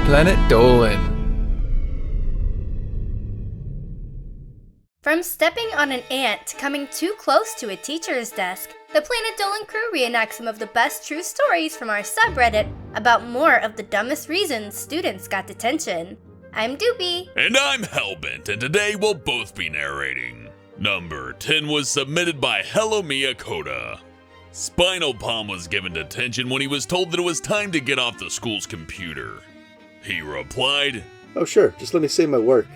Planet Dolan. From stepping on an ant to coming too close to a teacher's desk, the Planet Dolan crew reenacts some of the best true stories from our subreddit about more of the dumbest reasons students got detention. I'm Doopy. And I'm Hellbent, and today we'll both be narrating. Number 10 was submitted by hellomiakoda. Spinal Palm was given detention when he was told that it was time to get off the school's computer. He replied, "Oh sure, just let me say my work."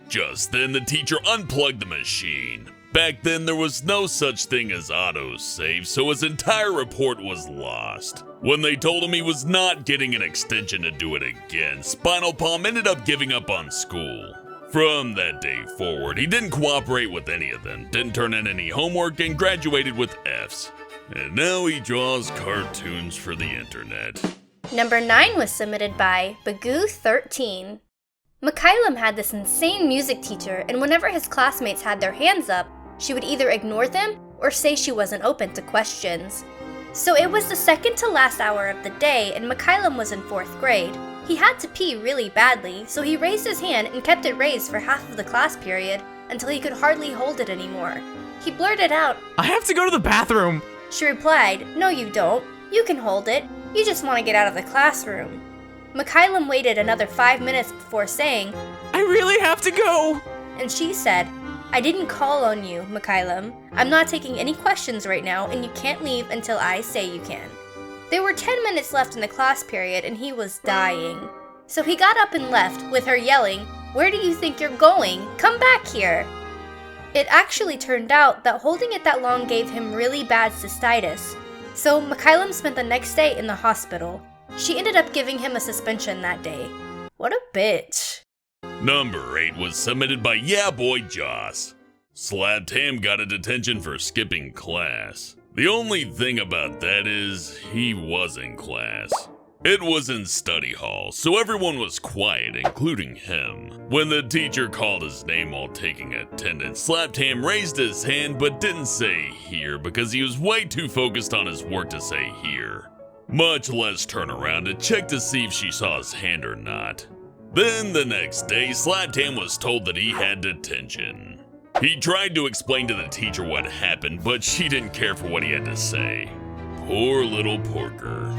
Just then the teacher unplugged the machine. Back then there was no such thing as autosave, so his entire report was lost. When they told him he was not getting an extension to do it again, Spinal Palm ended up giving up on school. From that day forward, he didn't cooperate with any of them, didn't turn in any homework, and graduated with Fs. And now he draws cartoons for the internet. Number 9 was submitted by Bagoo13. Mikhailum had this insane music teacher, and whenever his classmates had their hands up, she would either ignore them or say she wasn't open to questions. So it was the second to last hour of the day, and Mikhailum was in 4th grade. He had to pee really badly, so he raised his hand and kept it raised for half of the class period until he could hardly hold it anymore. He blurted out, "I have to go to the bathroom." She replied, "No you don't. You can hold it. You just want to get out of the classroom." Mikhailum waited another 5 minutes before saying, "I really have to go." And she said, "I didn't call on you, Mikhailum. I'm not taking any questions right now, and you can't leave until I say you can." There were 10 minutes left in the class period, and he was dying. So he got up and left, with her yelling, "Where do you think you're going? Come back here!" It actually turned out that holding it that long gave him really bad cystitis. So Mikhailum spent the next day in the hospital. She ended up giving him a suspension that day. What a bitch. Number 8 was submitted by Yeah Boy Joss. Slapped Ham got a detention for skipping class. The only thing about that is, he was in class. It was in study hall, so everyone was quiet, including him. When the teacher called his name while taking attendance, Slapped Ham raised his hand but didn't say here because he was way too focused on his work to say here. Much less turn around to check to see if she saw his hand or not. Then the next day, Slapped Ham was told that he had detention. He tried to explain to the teacher what happened, but she didn't care for what he had to say. Poor little porker.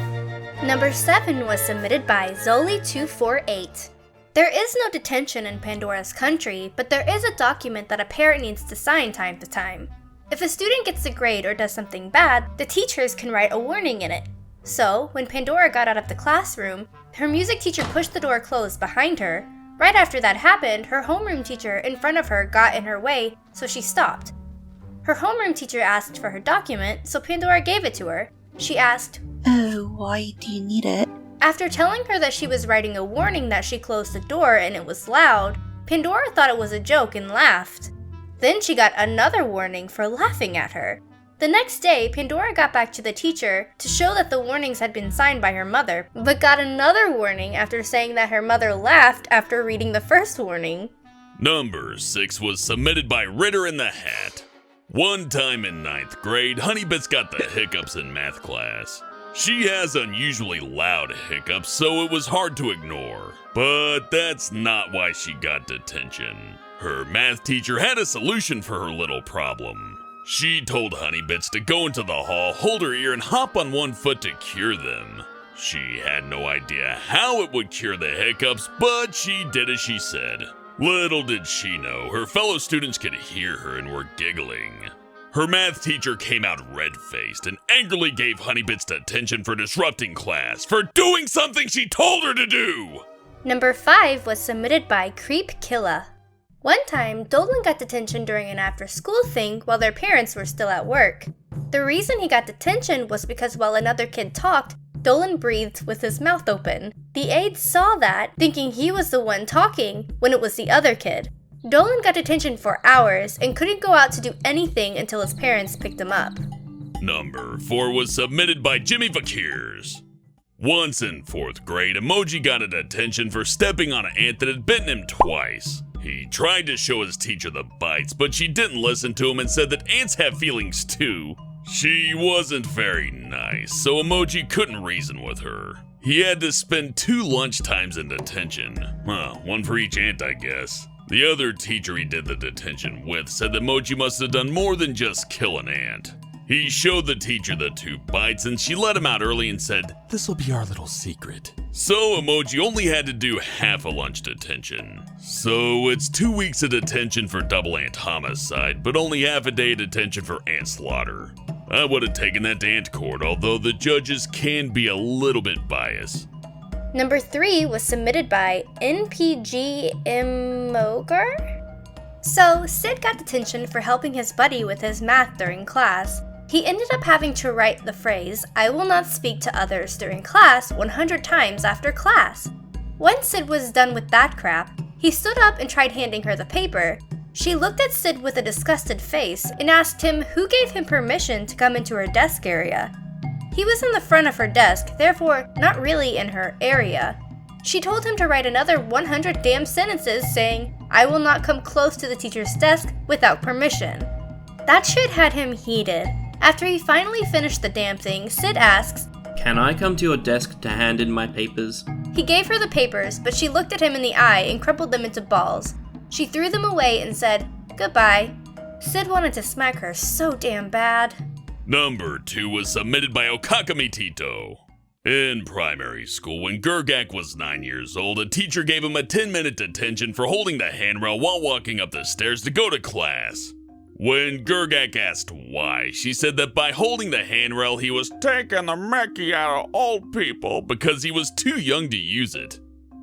Number 7 was submitted by Zoli248. There is no detention in Pandora's country, but there is a document that a parent needs to sign time to time. If a student gets a grade or does something bad, the teachers can write a warning in it. So, when Pandora got out of the classroom, her music teacher pushed the door closed behind her. Right after that happened, her homeroom teacher in front of her got in her way, so she stopped. Her homeroom teacher asked for her document, so Pandora gave it to her. She asked, "Oh, why do you need it?" After telling her that she was writing a warning that she closed the door and it was loud, Pandora thought it was a joke and laughed. Then she got another warning for laughing at her. The next day, Pandora got back to the teacher to show that the warnings had been signed by her mother, but got another warning after saying that her mother laughed after reading the first warning. Number 6 was submitted by WritterInTheHat. One time in 9th grade, Honeybits got the hiccups in math class. She has unusually loud hiccups, so it was hard to ignore. But that's not why she got detention. Her math teacher had a solution for her little problem. She told Honeybits to go into the hall, hold her ear, and hop on one foot to cure them. She had no idea how it would cure the hiccups, but she did as she said. Little did she know, her fellow students could hear her and were giggling. Her math teacher came out red-faced and angrily gave Honeybits detention for disrupting class, for doing something she told her to do! Number 5 was submitted by Creepkillah. One time, Dolan got detention during an after-school thing while their parents were still at work. The reason he got detention was because while another kid talked, Dolan breathed with his mouth open. The aides saw that, thinking he was the one talking, when it was the other kid. Dolan got detention for hours and couldn't go out to do anything until his parents picked him up. Number 4 was submitted by JimmiVkers. Once in 4th grade, Emoji got a detention for stepping on an ant that had bitten him twice. He tried to show his teacher the bites, but she didn't listen to him and said that ants have feelings too. She wasn't very nice, so Emoji couldn't reason with her. He had to spend 2 lunchtimes in detention. One for each ant, I guess. The other teacher he did the detention with said that Emoji must have done more than just kill an ant. He showed the teacher the 2 bites and she let him out early and said, "This'll be our little secret." So Emoji only had to do half a lunch detention. So it's 2 weeks of detention for double ant homicide, but only half a day detention for ant slaughter. I would have taken that to ant court, although the judges can be a little bit biased. Number 3 was submitted by NPGMogar. So, Sid got detention for helping his buddy with his math during class. He ended up having to write the phrase, "I will not speak to others during class" 100 times after class. Once Sid was done with that crap, he stood up and tried handing her the paper. She looked at Sid with a disgusted face and asked him who gave him permission to come into her desk area. He was in the front of her desk, therefore not really in her area. She told him to write another 100 damn sentences saying, "I will not come close to the teacher's desk without permission." That shit had him heated. After he finally finished the damn thing, Sid asks, "Can I come to your desk to hand in my papers?" He gave her the papers, but she looked at him in the eye and crumpled them into balls. She threw them away and said, "Goodbye." Sid wanted to smack her so damn bad. Number 2 was submitted by Okakmetito. In primary school, when Gergak was 9 years old, a teacher gave him a 10-minute detention for holding the handrail while walking up the stairs to go to class. When Gergak asked why, she said that by holding the handrail, he was taking the mickey out of old people because he was too young to use it.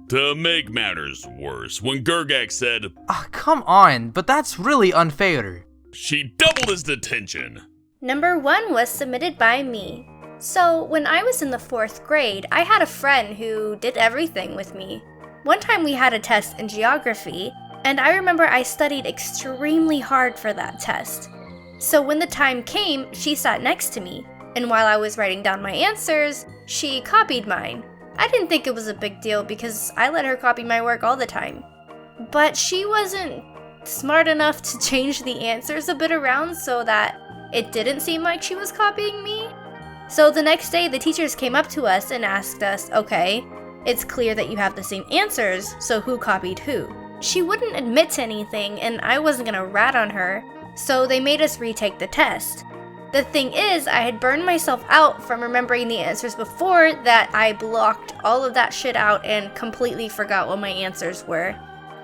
To make matters worse, when Gergak said, Come on, but that's really unfair. she doubled his detention. Number 1 was submitted by me. So, when I was in the 4th grade, I had a friend who did everything with me. One time we had a test in geography, and I remember I studied extremely hard for that test. So when the time came, she sat next to me, and while I was writing down my answers, she copied mine. I didn't think it was a big deal because I let her copy my work all the time. But she wasn't smart enough to change the answers a bit around so that it didn't seem like she was copying me. So the next day, the teachers came up to us and asked us, "Okay, it's clear that you have the same answers, so who copied who?" She wouldn't admit to anything, and I wasn't gonna rat on her, so they made us retake the test. The thing is, I had burned myself out from remembering the answers before that I blocked all of that shit out and completely forgot what my answers were.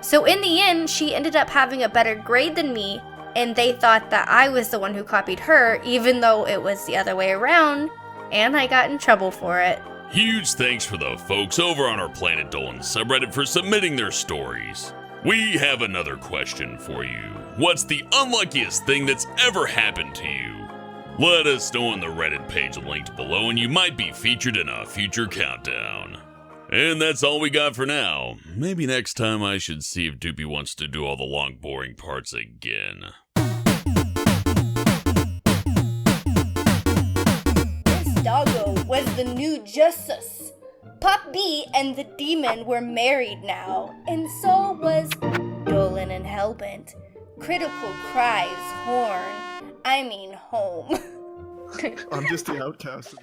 So in the end, she ended up having a better grade than me, and they thought that I was the one who copied her, even though it was the other way around, and I got in trouble for it. Huge thanks for the folks over on our Planet Dolan subreddit for submitting their stories. We have another question for you. What's the unluckiest thing that's ever happened to you? Let us know on the Reddit page linked below and you might be featured in a future countdown. And that's all we got for now. Maybe next time I should see if Doopy wants to do all the long boring parts again. This doggo was the new justice. Pop B and the demon were married now, and so was Dolan and Hellbent. Critical cries, horn. I mean home. I'm just the outcast.